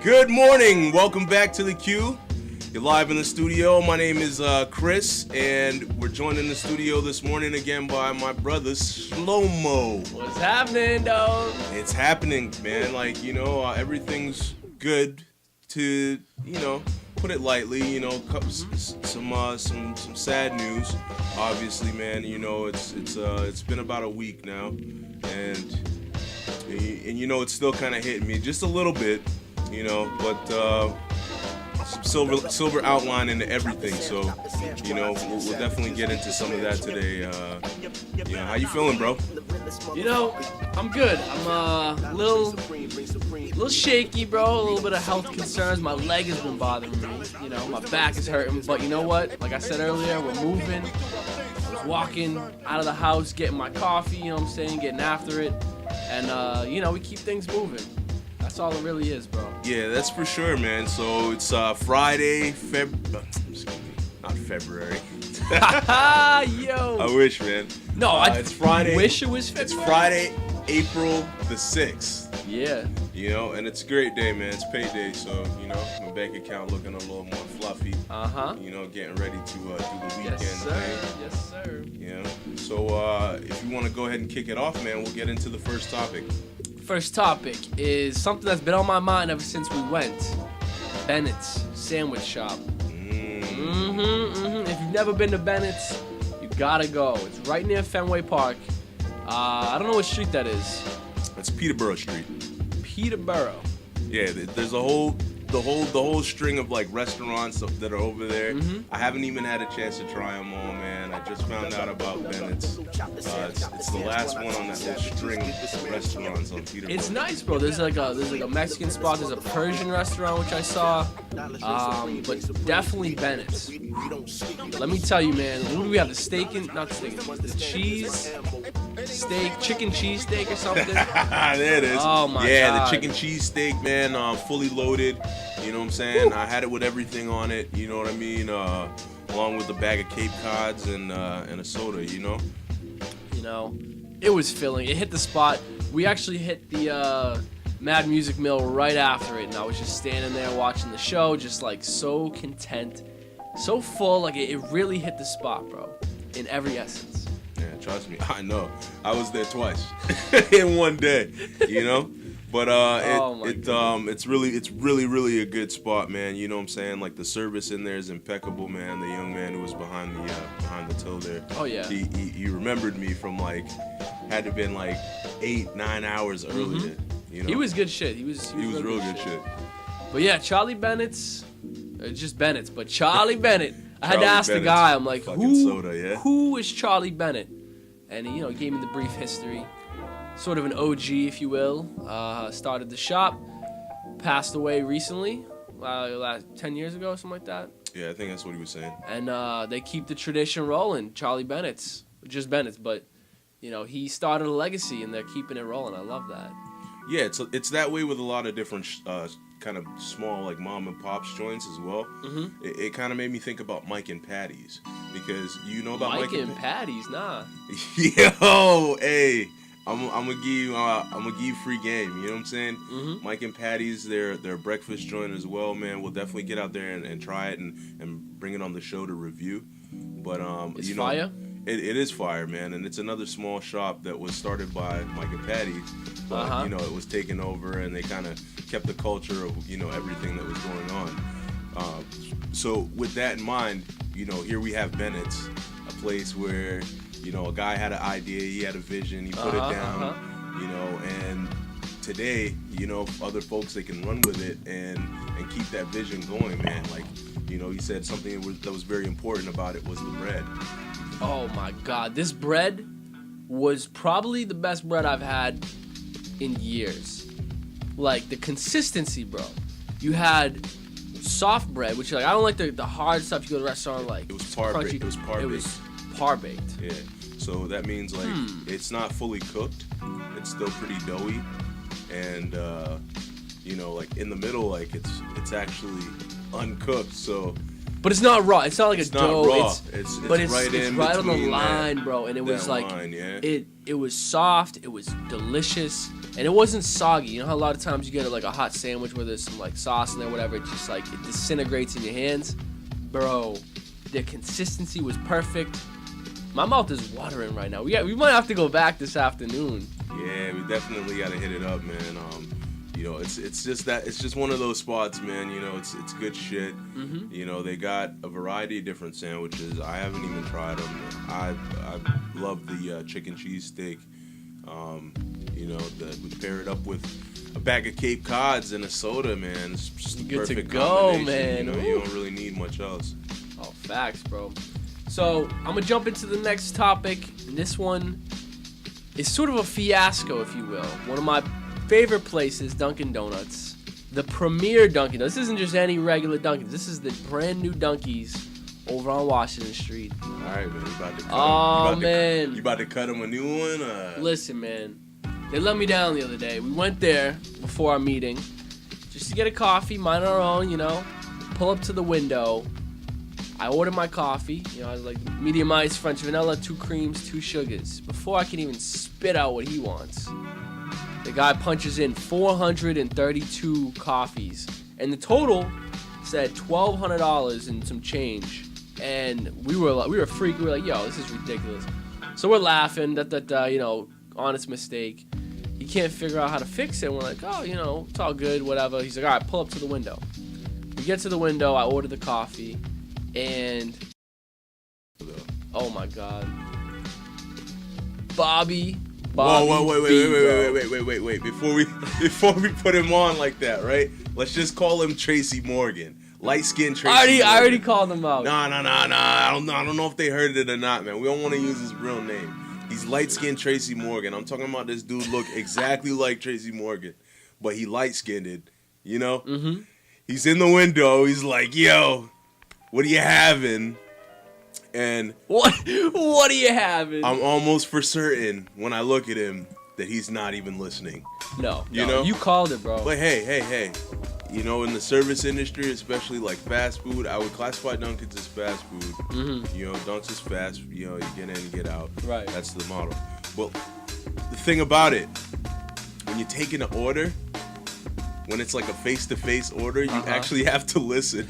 Good morning. Welcome back to the Q. You're live in the studio. My name is Chris, and we're joined in the studio this morning again by my brother Shlomo. What's happening, dog? It's happening, man. Like, everything's good to, put it lightly. Some sad news. Obviously, man. It's been about a week now, and it's still kind of hitting me just a little bit. But silver outline into everything. So, we'll definitely get into some of that today. How you feeling, bro? I'm good. I'm a little shaky, bro. A little bit of health concerns. My leg has been bothering me. My back is hurting. But you know what? Like I said earlier, we're moving. I was walking out of the house, getting my coffee. Getting after it, and we keep things moving. That's all it really is, bro. Yeah, that's for sure, man. So it's Friday, not February. Yo. I wish, man. No, it's Friday. Wish it was February. It's Friday, April the 6th. Yeah. And it's a great day, man. It's payday, so my bank account looking a little more fluffy. Getting ready to do the weekend. Yes, sir. Yes, sir. So if you want to go ahead and kick it off, man, we'll get into the first topic. First topic is something that's been on my mind ever since we went. Bennett's Sandwich Shop. If you've never been to Bennett's, you gotta go. It's right near Fenway Park. I don't know what street that is. It's Peterborough Street. Peterborough. Yeah, there's the whole string of like restaurants that are over there. I haven't even had a chance to try them all, man. I just found out about Bennett's. It's the last one on that whole string of restaurants on Peterborough. It's nice, bro. There's like a Mexican spot. There's a Persian restaurant which I saw. But definitely Bennett's. Let me tell you, man. What do we have? The cheese steak, chicken cheese steak or something. There it is. Oh my god. Yeah, the chicken cheese steak, man. Fully loaded. You know what I'm saying? Woo. I had it with everything on it. You know what I mean? Along with a bag of Cape Cods and a soda. It was filling. It hit the spot. We actually hit the Mad Music Mill right after it, and I was just standing there watching the show, just like so content, so full. Like it really hit the spot, bro, in every essence. Yeah, trust me, I know. I was there twice in one day. But it's really a good spot, man. You know what I'm saying? Like the service in there is impeccable, man. The young man who was behind the till there. Oh yeah. He remembered me from had to have been 8-9 hours earlier. He was good shit. He was real good shit. But yeah, Charlie Bennett's, just Bennett's, but Charlie Bennett. I had to ask the guy. I'm like, who is Charlie Bennett? And he gave me the brief history. Sort of an OG, if you will. Started the shop, passed away recently, 10 years ago, something like that. Yeah, I think that's what he was saying. And they keep the tradition rolling. Charlie Bennett's, just Bennett's, but he started a legacy, and they're keeping it rolling. I love that. Yeah, it's that way with a lot of different kind of small mom and pops joints as well. It kind of made me think about Mike and Patty's, because about Mike and Patty's, nah. Yo, hey. I'm gonna give you free game. You know what I'm saying? Mike and Patty's, they're a breakfast joint as well, man. We'll definitely get out there and try it and bring it on the show to review. But it's fire. It is fire, man, and it's another small shop that was started by Mike and Patty. But it was taken over, and they kind of kept the culture of everything that was going on. So with that in mind, here we have Bennett's, a place where. A guy had an idea, he had a vision, he put it down, and today, other folks, they can run with it and keep that vision going, man. He said something that was very important about it was the bread. Oh my God, this bread was probably the best bread I've had in years. The consistency, bro. You had soft bread, which I don't like the hard stuff you go to the restaurant It was par-baked. It was par-baked. Yeah. So that means it's not fully cooked. It's still pretty doughy, and in the middle, it's actually uncooked. So But it's not raw. It's not like a dough. Not raw. It's right on the line, bro. And it was like line, yeah. it was soft. It was delicious, and it wasn't soggy. You know how a lot of times you get like a hot sandwich where there's some like sauce in there, whatever. It just like it disintegrates in your hands, bro. The consistency was perfect. My mouth is watering right now. We might have to go back this afternoon. Yeah, we definitely gotta hit it up, man. You know, it's just one of those spots, man. You know, it's good shit. Mm-hmm. You know, they got a variety of different sandwiches. I haven't even tried them. I love the chicken cheese steak. You know, we pair it up with a bag of Cape Cods and a soda, man. It's just the good to perfect go, combination. man. You know, you don't really need much else. Oh, facts, bro. So I'm gonna jump into the next topic, and this one is sort of a fiasco, if you will. One of my favorite places, Dunkin' Donuts, the premier Dunkin'. This isn't just any regular Dunkin'. This is the brand new Dunkies over on Washington Street. All right, man. You about to cut man. You about to cut him a new one? Listen, man. They let me down the other day. We went there before our meeting just to get a coffee, mind our own, you know. Pull up to the window. I ordered my coffee. You know, I was like medium ice, French vanilla, 2 creams, 2 sugars. Before I can even spit out what he wants, the guy punches in 432 coffees, and the total said $1,200 and some change. And we were freaked. We were like, "Yo, this is ridiculous." So we're laughing. You know, honest mistake. He can't figure out how to fix it. And we're like, "Oh, you know, it's all good, whatever." He's like, "All right, pull up to the window." We get to the window. I order the coffee, and oh my God, Bobby. Whoa, wait. Before we put him on like that, right? Let's just call him Tracy Morgan. Light-skinned Tracy Morgan. I already called him out. Nah. I don't know if they heard it or not, man. We don't want to use his real name. He's light-skinned Tracy Morgan. I'm talking about this dude look exactly like Tracy Morgan, but he light-skinned, you know? Mm-hmm. He's in the window. He's like, "Yo, what are you having?" And what are you having? I'm almost for certain when I look at him that he's not even listening. No, you know, you called it, bro. But hey, you know, in the service industry, especially like fast food, I would classify Dunkies as fast food. Mm-hmm. You know, Dunks is fast. You know, you get in and get out. Right. That's the model. Well, the thing about it, when you're taking an order, when it's like a face-to-face order, you actually have to listen.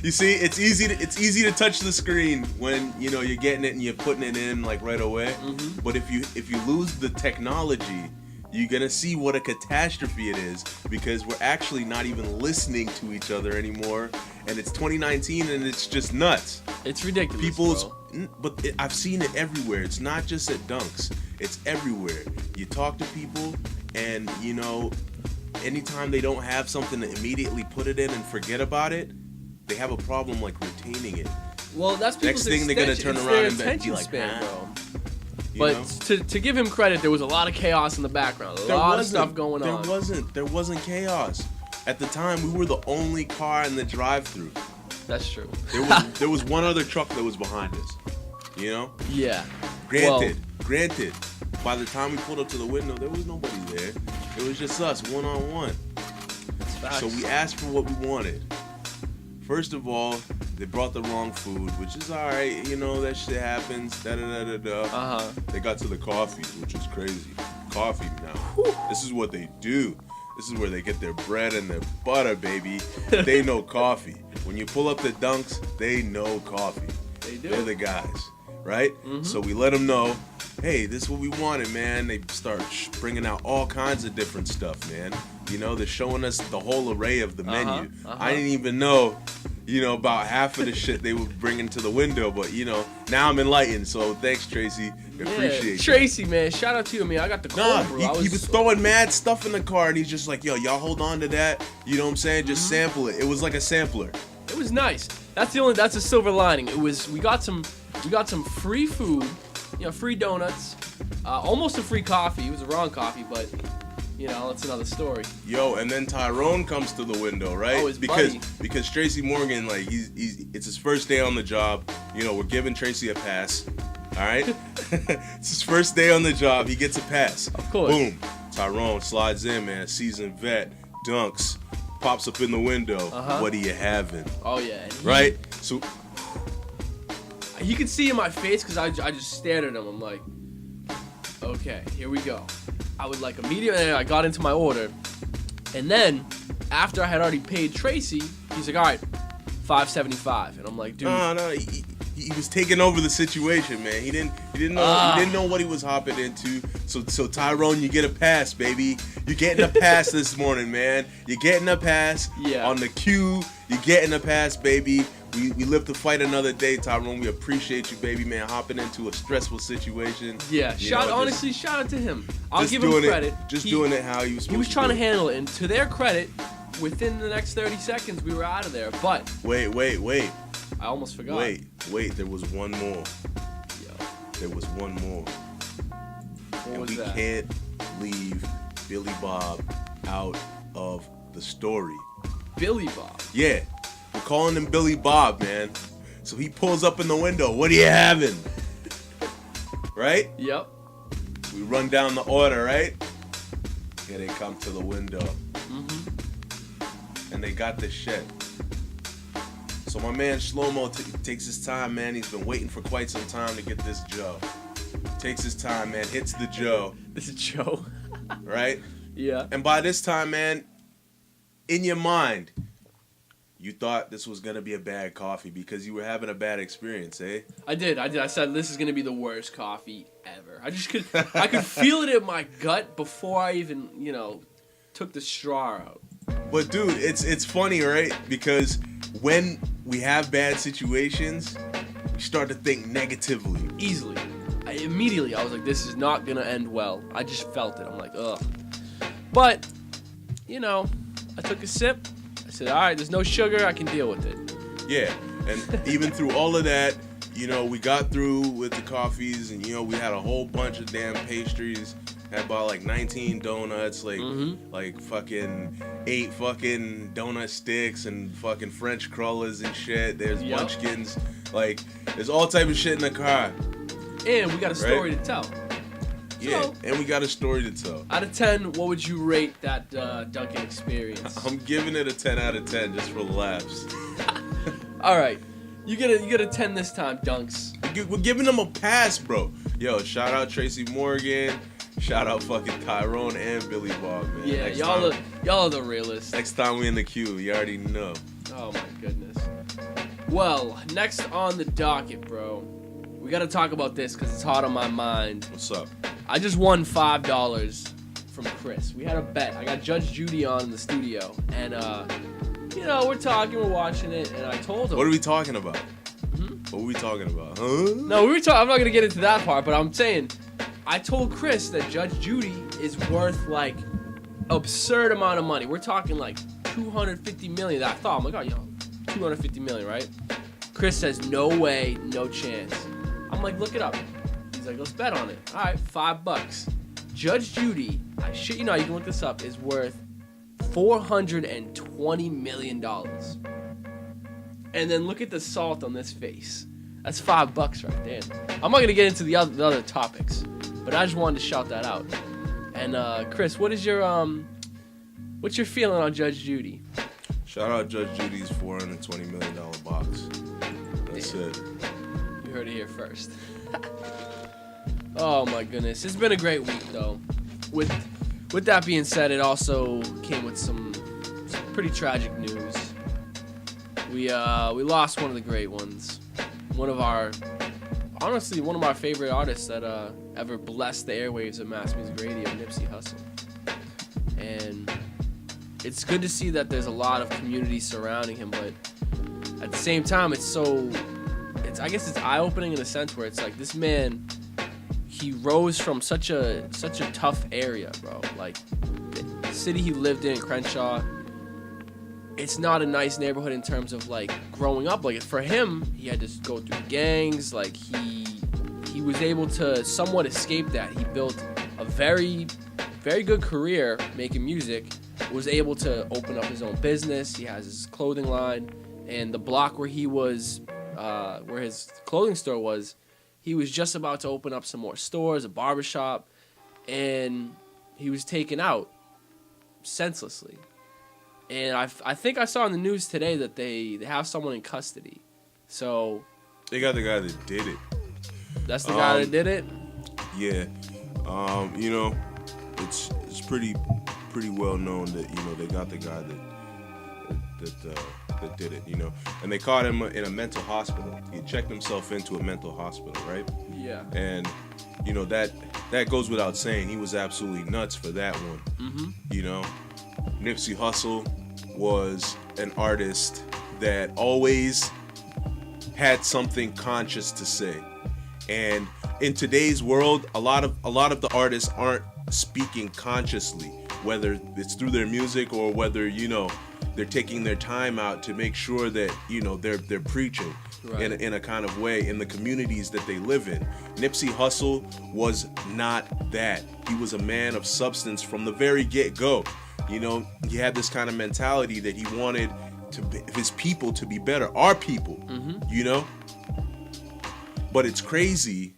You see, it's easy to touch the screen when, you know, you're getting it and you're putting it in like right away. Mm-hmm. But if you lose the technology, you're gonna see what a catastrophe it is, because we're actually not even listening to each other anymore, and it's 2019 and it's just nuts. It's ridiculous. I've seen it everywhere. It's not just at Dunks. It's everywhere. You talk to people, and you know, anytime they don't have something to immediately put it in and forget about it, they have a problem like retaining it. Well, that's people's next thing they're gonna turn around and be like, span, bro. You but know? to give him credit, there was a lot of chaos in the background. A lot of stuff going on. There wasn't chaos. At the time, we were the only car in the drive-thru. That's true. There was one other truck that was behind us. You know? Yeah. Granted. By the time we pulled up to the window, there was nobody there. It was just us, one-on-one. So we asked for what we wanted. First of all, they brought the wrong food, which is all right. You know, that shit happens. Da-da-da-da-da. They got to the coffee, which was crazy. Coffee now. Whew. This is what they do. This is where they get their bread and their butter, baby. They know coffee. When you pull up the Dunks, they know coffee. They do. They're the guys, right? Mm-hmm. So we let them know, hey, this is what we wanted, man. They start bringing out all kinds of different stuff, man. You know, they're showing us the whole array of the menu. I didn't even know, you know, about half of the shit they were bringing to the window. But, you know, now I'm enlightened. So thanks, Tracy. Appreciate it. Tracy, man, shout out to you, man. I got the call, bro. He was throwing mad stuff in the car, and he's just like, yo, y'all hold on to that. You know what I'm saying? Just sample it. It was like a sampler. It was nice. That's a silver lining. We got some free food, you know, free donuts, almost a free coffee. It was the wrong coffee, but you know, that's another story. Yo, and then Tyrone comes to the window, right? Oh, his buddy. Because Tracy Morgan, like, it's his first day on the job. You know, we're giving Tracy a pass. All right? It's his first day on the job. He gets a pass. Of course. Boom. Tyrone slides in, man. Seasoned vet. Dunks. pops up in the window. What are you having? Oh yeah. Right. So he could see in my face because I just stared at him. I'm like, okay, here we go. I would like immediately. I got into my order, and then after I had already paid Tracy, he's like, all right, $5.75, and I'm like, dude. No. He was taking over the situation, man. He didn't know what he was hopping into. So Tyrone, you get a pass, baby. You're getting a pass this morning, man. You're getting a pass on the queue. You're getting a pass, baby. We live to fight another day, Tyrone. We appreciate you, baby, man, hopping into a stressful situation. Yeah, shout out to him. I'll give him credit. Doing it how he was supposed to. He was trying to handle it, and to their credit, within the next 30 seconds, we were out of there. But wait. I almost forgot. Wait, there was one more. There was one more. What was that? We can't leave Billy Bob out of the story. Billy Bob? Yeah. We're calling him Billy Bob, man. So he pulls up in the window. What are you having? Right? Yep. We run down the order, right? Yeah, they come to the window. And they got this shit. So my man Shlomo takes his time, man. He's been waiting for quite some time to get this Joe. Takes his time, man. Hits the Joe. This is Joe. Right? Yeah. And by this time, man, in your mind, you thought this was going to be a bad coffee because you were having a bad experience, eh? I did. I said this is going to be the worst coffee ever. I could feel it in my gut before I even, took the straw out. But dude, it's funny, right? Because when we have bad situations, we start to think negatively. Easily. Immediately, I was like, this is not going to end well. I just felt it. I'm like, ugh. But, I took a sip. I said, all right, there's no sugar. I can deal with it. Yeah. And even through all of that, we got through with the coffees and, we had a whole bunch of damn pastries. Had about like 19 donuts, like fucking 8 fucking donut sticks and fucking French crullers and shit. There's munchkins, like there's all type of shit in the car. And we got a story to tell. Yeah, So, and we got a story to tell. Out of 10, what would you rate that Dunkin' experience? I'm giving it a 10 out of 10 just for the laughs. All right, you get a 10 this time, Dunks. We're giving them a pass, bro. Yo, shout out Tracy Morgan. Shout out fucking Tyrone and Billy Bob, man. Yeah, y'all are the realists. Next time we in the queue, you already know. Oh my goodness. Well, next on the docket, bro, we gotta talk about this because it's hot on my mind. What's up? I just won $5 from Chris. We had a bet. I got Judge Judy on in the studio, and we're talking, we're watching it, and I told him. What are we talking about? What are we talking about? Huh? No, I'm not gonna get into that part, but I'm saying. I told Chris that Judge Judy is worth like absurd amount of money. We're talking like 250 million. I thought, I'm like, 250 million, right? Chris says, no way, no chance. I'm like, look it up. He's like, let's bet on it. All right, $5. Judge Judy, I shit you not, you can look this up, is worth $420 million. And then look at the salt on this face. That's $5 right there. I'm not gonna get into the other topics. But I just wanted to shout that out. And Chris, what's your feeling on Judge Judy? Shout out Judge Judy's $420 million box. That's it. You heard it here first. Oh my goodness, it's been a great week though. With that being said, it also came with some pretty tragic news. We lost one of the great ones. One of my favorite artists that ever blessed the airwaves of mass music radio, Nipsey Hussle. And it's good to see that there's a lot of community surrounding him, but at the same time, it's eye-opening in a sense where it's like this man, he rose from such a tough area, bro. Like the city he lived in, Crenshaw, it's not a nice neighborhood in terms of like growing up. Like for him, he had to go through gangs. Like he was able to somewhat escape that. He built a very, very good career making music. Was able to open up his own business. He has his clothing line, and the block where he was, where his clothing store was, he was just about to open up some more stores, a barbershop, and he was taken out senselessly. And I think I saw in the news today that they have someone in custody. So they got the guy that did it. That's the guy that did it? Yeah. You know, it's pretty well known that, you know, they got the guy that did it, you know. And they caught him in a mental hospital. He checked himself into a mental hospital, right? Yeah. And you know, that goes without saying. He was absolutely nuts for that one. Mm-hmm. You know, Nipsey Hussle was an artist that always had something conscious to say. And in today's world, a lot of the artists aren't speaking consciously, whether it's through their music or whether, you know, they're taking their time out to make sure that, you know, they're preaching right. in a kind of way in the communities that they live in. Nipsey Hussle was not that. He was a man of substance from the very get-go. You know, he had this kind of mentality that he wanted his people to be better, our people, mm-hmm. you know? But it's crazy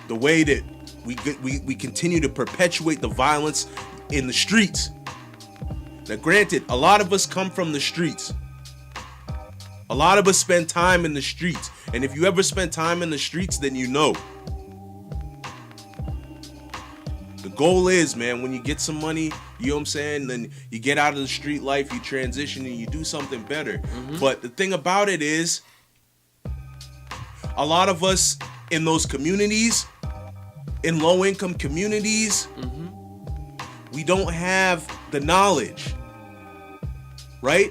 the way that we continue to perpetuate the violence in the streets. Now, granted, a lot of us come from the streets. A lot of us spend time in the streets. And if you ever spend time in the streets, then you know. The goal is, man, when you get some money, you know what I'm saying, then you get out of the street life, you transition, and you do something better. Mm-hmm. But the thing about it is, a lot of us in those communities, in low-income communities, mm-hmm. we don't have the knowledge, right?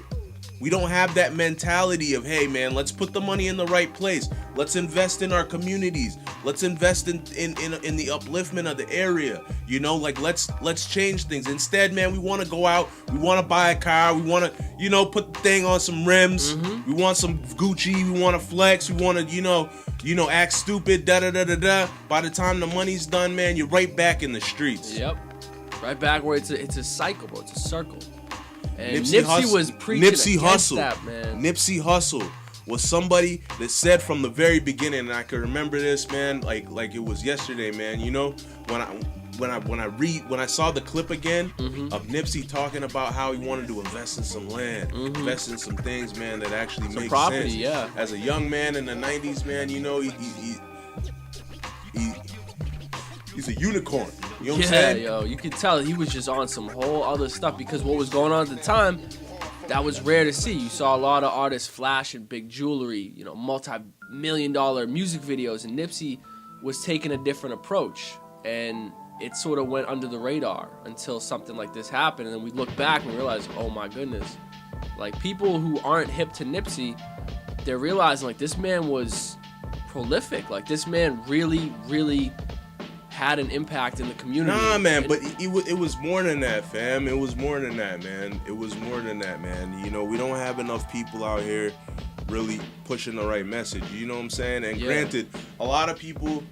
We don't have that mentality of, hey, man, let's put the money in the right place. Let's invest in our communities. Let's invest in the upliftment of the area. You know, like let's change things. Instead, man, we want to go out. We want to buy a car. We want to, you know, put the thing on some rims. Mm-hmm. We want some Gucci. We want to flex. We want to, you know, act stupid. Da da da da da. By the time the money's done, man, you're right back in the streets. Yep, right back where it's a cycle, bro. It's a circle. And Nipsey was preaching against that, man. Nipsey Hussle was somebody that said from the very beginning, and I can remember this, man, like it was yesterday, man. You know, when I saw the clip again mm-hmm. of Nipsey talking about how he wanted to invest in some land, mm-hmm. invest in some things, man, that actually some make property, sense. Yeah. As a young man in the '90s, man, you know, he's a unicorn. You know what I'm saying? Yeah, yo, you could tell he was just on some whole other stuff because what was going on at the time, that was rare to see. You saw a lot of artists flashing big jewelry, you know, multi-million-dollar music videos, and Nipsey was taking a different approach, and it sort of went under the radar until something like this happened, and then we look back and realize, oh my goodness, like people who aren't hip to Nipsey, they're realizing like this man was prolific, like this man really, really had an impact in the community. Nah, man, but it was more than that, fam. It was more than that, man. It was more than that, man. You know, we don't have enough people out here really pushing the right message. You know what I'm saying? And granted, a lot of people,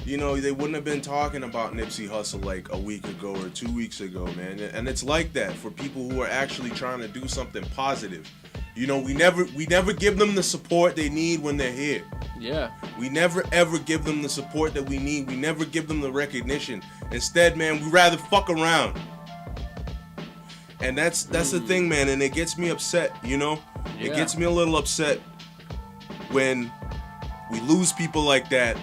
you know, they wouldn't have been talking about Nipsey Hussle like a week ago or 2 weeks ago, man. And it's like that for people who are actually trying to do something positive. You know, we never give them the support they need when they're here. Yeah. We never ever give them the support that we need. We never give them the recognition. Instead, man, we rather fuck around. And that's the thing, man, and it gets me upset, you know? Yeah. It gets me a little upset when we lose people like that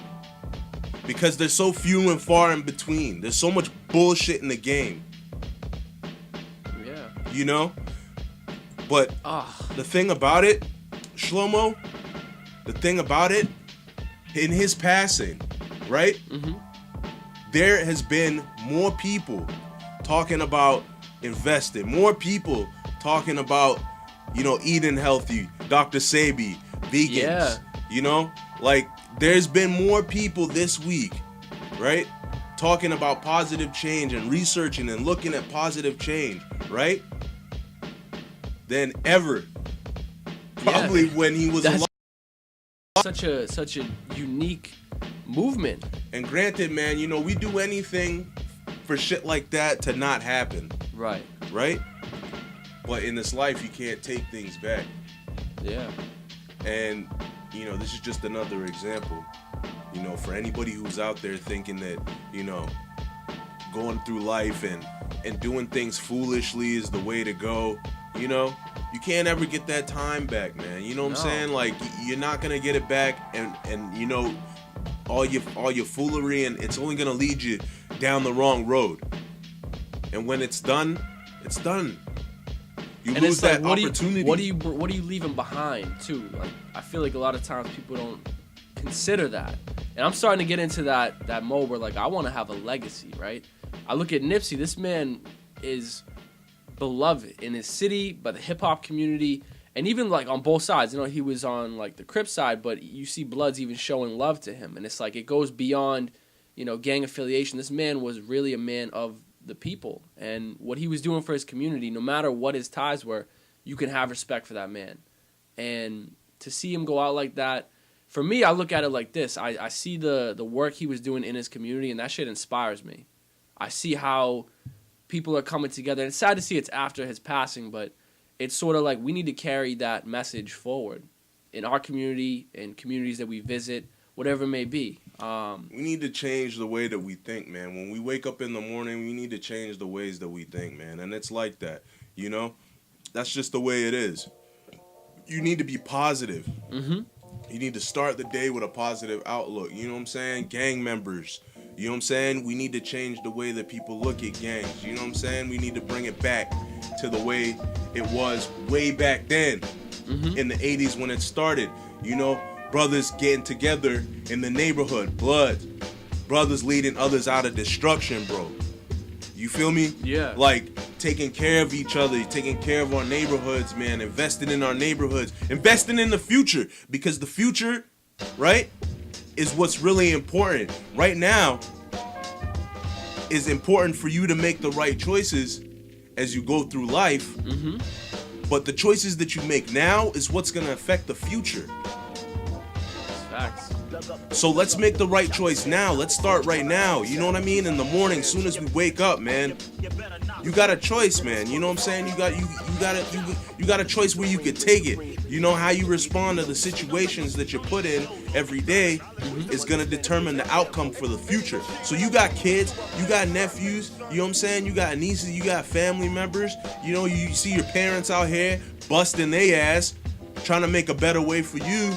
because they're so few and far in between. There's so much bullshit in the game. Yeah. You know? But the thing about it, Shlomo, the thing about it, in his passing, right? Mm-hmm. There has been more people talking about investing, more people talking about, you know, eating healthy, Dr. Sebi, vegans, you know? Like, there's been more people this week, right? Talking about positive change and researching and looking at positive change, right? Than ever. Probably when he was alive. Such a unique movement. And granted, man, you know, we do anything for shit like that to not happen. Right. Right? But in this life, you can't take things back. Yeah. And, you know, this is just another example. You know, for anybody who's out there thinking that, you know, going through life and and doing things foolishly is the way to go, you know, you can't ever get that time back, man. You know what I'm saying? Like, you're not gonna get it back, and you know, all your foolery, and it's only gonna lead you down the wrong road. And when it's done, it's done. You lose that opportunity. What are you leaving behind too? Like, I feel like a lot of times people don't consider that, and I'm starting to get into that mode where, like, I want to have a legacy, right? I look at Nipsey. This man is beloved in his city, by the hip hop community, and even like on both sides. You know, he was on like the Crip side, but you see Bloods even showing love to him, and it's like it goes beyond, you know, gang affiliation. This man was really a man of the people, and what he was doing for his community, no matter what his ties were, you can have respect for that man. And to see him go out like that, for me, I look at it like this. I see the work he was doing in his community, and that shit inspires me. I see how people are coming together. And it's sad to see it's after his passing, but it's sort of like we need to carry that message forward in our community, in communities that we visit, whatever it may be. We need to change the way that we think, man. When we wake up in the morning, we need to change the ways that we think, man. And it's like that, you know? That's just the way it is. You need to be positive. Mm-hmm. You need to start the day with a positive outlook. You know what I'm saying? Gang members. You know what I'm saying? We need to change the way that people look at gangs. You know what I'm saying? We need to bring it back to the way it was way back then in the 80s when it started. You know, brothers getting together in the neighborhood, blood. Brothers leading others out of destruction, bro. You feel me? Yeah. Like, taking care of each other, taking care of our neighborhoods, man, investing in our neighborhoods, investing in the future, because the future, right, is what's really important. Right now is important for you to make the right choices as you go through life. Mm-hmm. But the choices that you make now is what's going to affect the future. Facts. So let's make the right choice now. Let's start right now. You know what I mean? In the morning, as soon as we wake up, man, you got a choice, man. You know what I'm saying? You got a choice where you could take it. You know how you respond to the situations that you put in every day is gonna determine the outcome for the future. So you got kids, you got nephews, you know what I'm saying? You got nieces, you got family members. You know, you see your parents out here busting their ass, trying to make a better way for you.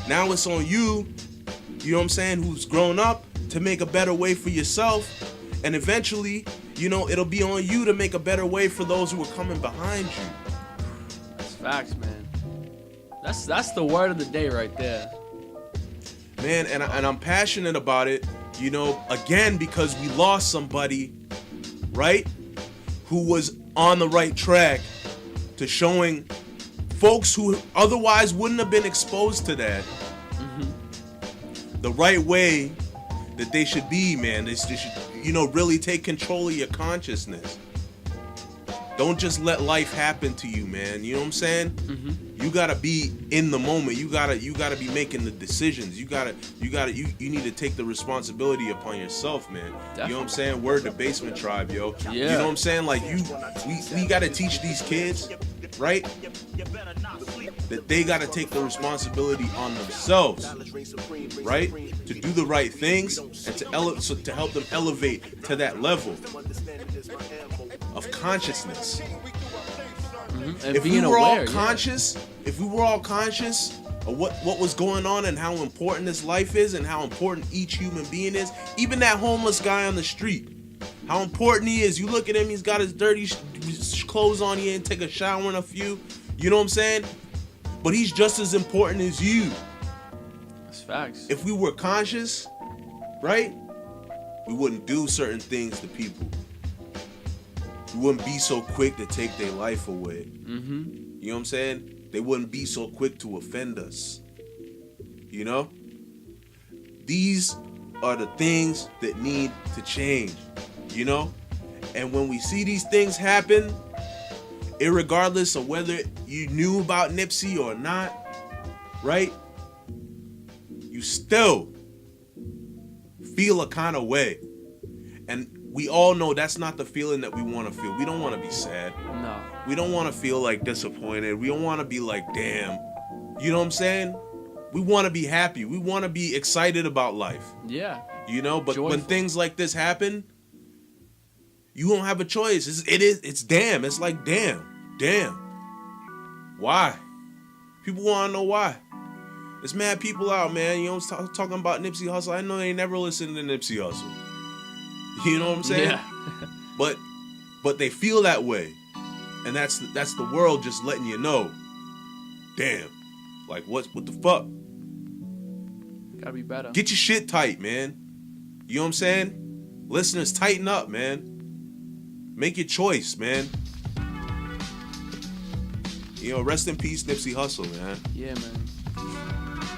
Now it's on you, you know what I'm saying, who's grown up, to make a better way for yourself. And eventually, you know, it'll be on you to make a better way for those who are coming behind you. That's facts, man. That's the word of the day right there. Man, and I'm passionate about it, you know, again, because we lost somebody, right, who was on the right track to showing folks who otherwise wouldn't have been exposed to that the right way that they should be, man. They should, you know, really take control of your consciousness. Don't just let life happen to you, man. You know what I'm saying? You gotta be in the moment. You gotta be making the decisions. You need to take the responsibility upon yourself, man. Definitely. You know what I'm saying? Word to Basement Tribe, yo. Yeah. You know what I'm saying? Like, we gotta teach these kids, right, that they gotta take the responsibility on themselves, right, to do the right things and to help them elevate to that level of consciousness. And if being we were aware, all conscious, if we were all conscious of what was going on and how important this life is and how important each human being is, even that homeless guy on the street, how important he is. You look at him, he's got his dirty clothes on, he ain't take a shower in a few, you know what I'm saying? But he's just as important as you. That's facts. If we were conscious, right, we wouldn't do certain things to people. We wouldn't be so quick to take their life away. You know what I'm saying? They wouldn't be so quick to offend us. You know? These are the things that need to change. You know? And when we see these things happen, irregardless of whether you knew about Nipsey or not, right? You still feel a kind of way. And we all know that's not the feeling that we want to feel. We don't want to be sad. No. We don't want to feel like disappointed. We don't want to be like, damn. You know what I'm saying? We want to be happy. We want to be excited about life. Yeah. You know, but joyful. When things like this happen, You don't have a choice. It's damn. It's like damn. Why? People want to know why. There's mad people out, man. You know, talking about Nipsey Hussle. I know they never listened to Nipsey Hussle. You know what I'm saying? Yeah. But they feel that way, and that's the world just letting you know. Damn, like what the fuck? Gotta be better. Get your shit tight, man. You know what I'm saying? Listeners, tighten up, man. Make your choice, man. You know, rest in peace, Nipsey Hussle, man. Yeah, man.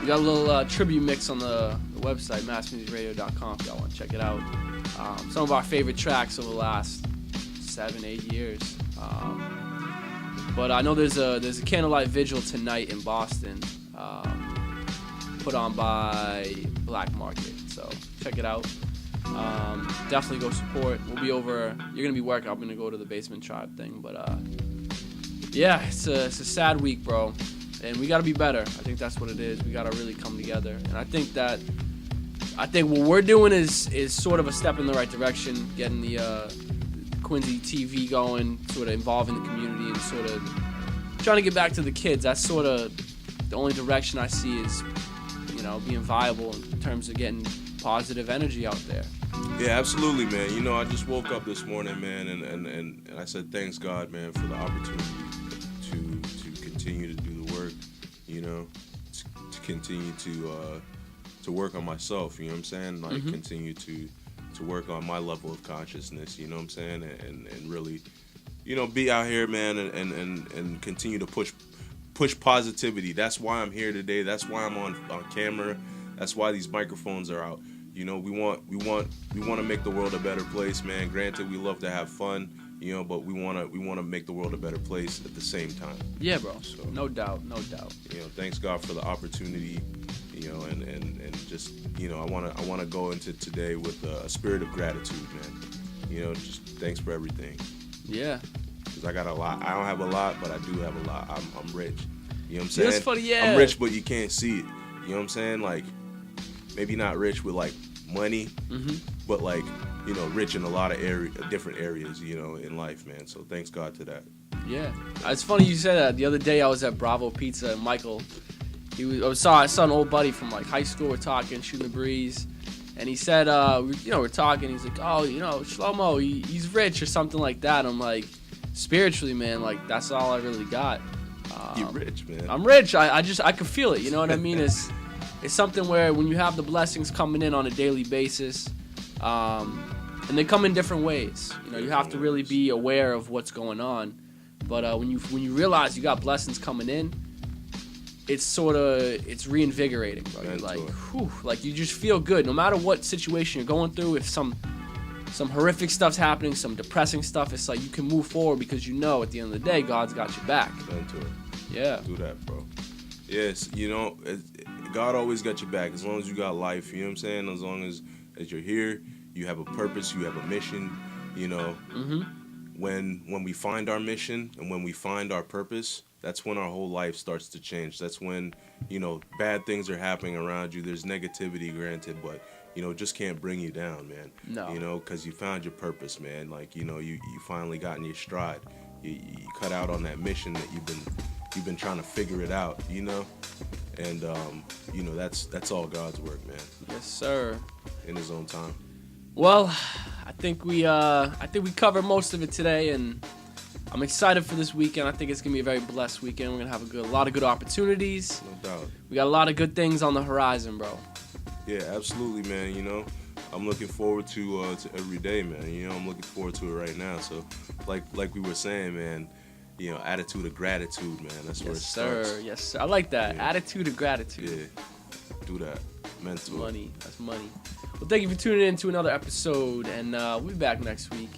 We got a little tribute mix on the website, massmusicradio.com, if y'all want to check it out. Some of our favorite tracks over the last 7-8 years. But I know there's a candlelight vigil tonight in Boston, put on by Black Market. So check it out. Definitely go support. We'll be over. You're gonna be working. I'm gonna go to the Basement Tribe thing. But yeah, it's a sad week, bro. And we gotta be better. I think that's what it is. We gotta really come together. And I think what we're doing is sort of a step in the right direction, getting the Quincy TV going, sort of involving the community and sort of trying to get back to the kids. That's sort of the only direction I see is, you know, being viable in terms of getting positive energy out there. Yeah, absolutely, man. You know, I just woke up this morning, man, and I said, thanks God, man, for the opportunity to continue to do the work, you know, to continue to work on myself, you know what I'm saying? Like, continue to work on my level of consciousness, you know what I'm saying? And really, you know, be out here, man, and continue to push positivity. That's why I'm here today. That's why I'm on camera. That's why these microphones are out. You know, we want to make the world a better place, man. Granted, we love to have fun, you know, but we want to make the world a better place at the same time. Yeah, bro. So, no doubt. You know, thanks God for the opportunity, you know, and just, you know, I want to go into today with a spirit of gratitude, man. You know, just thanks for everything. Yeah. Because I got a lot. I don't have a lot, but I do have a lot. I'm rich. You know what I'm saying? That's funny, yeah. I'm rich, but you can't see it. You know what I'm saying? Like, maybe not rich with like money, but like, you know, rich in a lot of different areas, you know, in life, man. So thanks God to that. Yeah, it's funny you said that. The other day I was at Bravo Pizza and Michael, I saw an old buddy from like high school. We're talking, shooting the breeze, and he said, you know, we're talking. He's like, oh, you know, Shlomo, he's rich or something like that. I'm like, spiritually, man, like that's all I really got. You're rich, man. I'm rich. I could feel it. You know what I mean? It's something where when you have the blessings coming in on a daily basis, and they come in different ways. You know, you have to really be aware of what's going on. But when you realize you got blessings coming in, it's reinvigorating, bro. You're like, whew, like you just feel good no matter what situation you're going through. If some horrific stuff's happening, some depressing stuff, it's like you can move forward because you know at the end of the day God's got your back. Into it. Yeah. Do that, bro. Yes, you know, God always got your back as long as you got life. You know what I'm saying? As long as you're here, you have a purpose, you have a mission. You know, when we find our mission and when we find our purpose, that's when our whole life starts to change. That's when, you know, bad things are happening around you. There's negativity, granted, but, you know, just can't bring you down, man. No. You know, because you found your purpose, man. Like, you know, you finally got in your stride. You cut out on that mission that you've been trying to figure it out, you know? And, you know, that's all God's work, man. Yes, sir. In his own time. Well, I think we covered most of it today, and I'm excited for this weekend. I think it's gonna be a very blessed weekend. We're gonna have a lot of good opportunities. No doubt. We got a lot of good things on the horizon, bro. Yeah, absolutely, man. You know, I'm looking forward to every day, man. You know, I'm looking forward to it right now. So, like we were saying, man, you know, attitude of gratitude, man. That's where it starts. Yes, sir. I like that. Yeah. Attitude of gratitude. Yeah, do that. That's money. That's money. Well, thank you for tuning in to another episode, and we'll be back next week.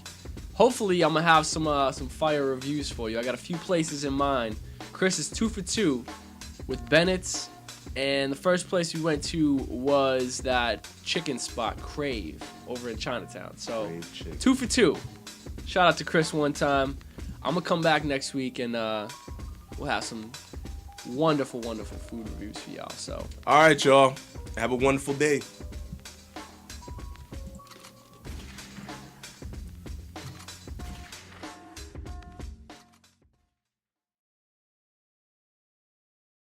Hopefully, I'm gonna have some fire reviews for you. I got a few places in mind. Chris is 2 for 2 with Bennett's, and the first place we went to was that chicken spot, Crave, over in Chinatown. So, 2 for 2. Shout out to Chris one time. I'm gonna come back next week, and we'll have some wonderful, wonderful food reviews for y'all. So, all right, y'all. Have a wonderful day.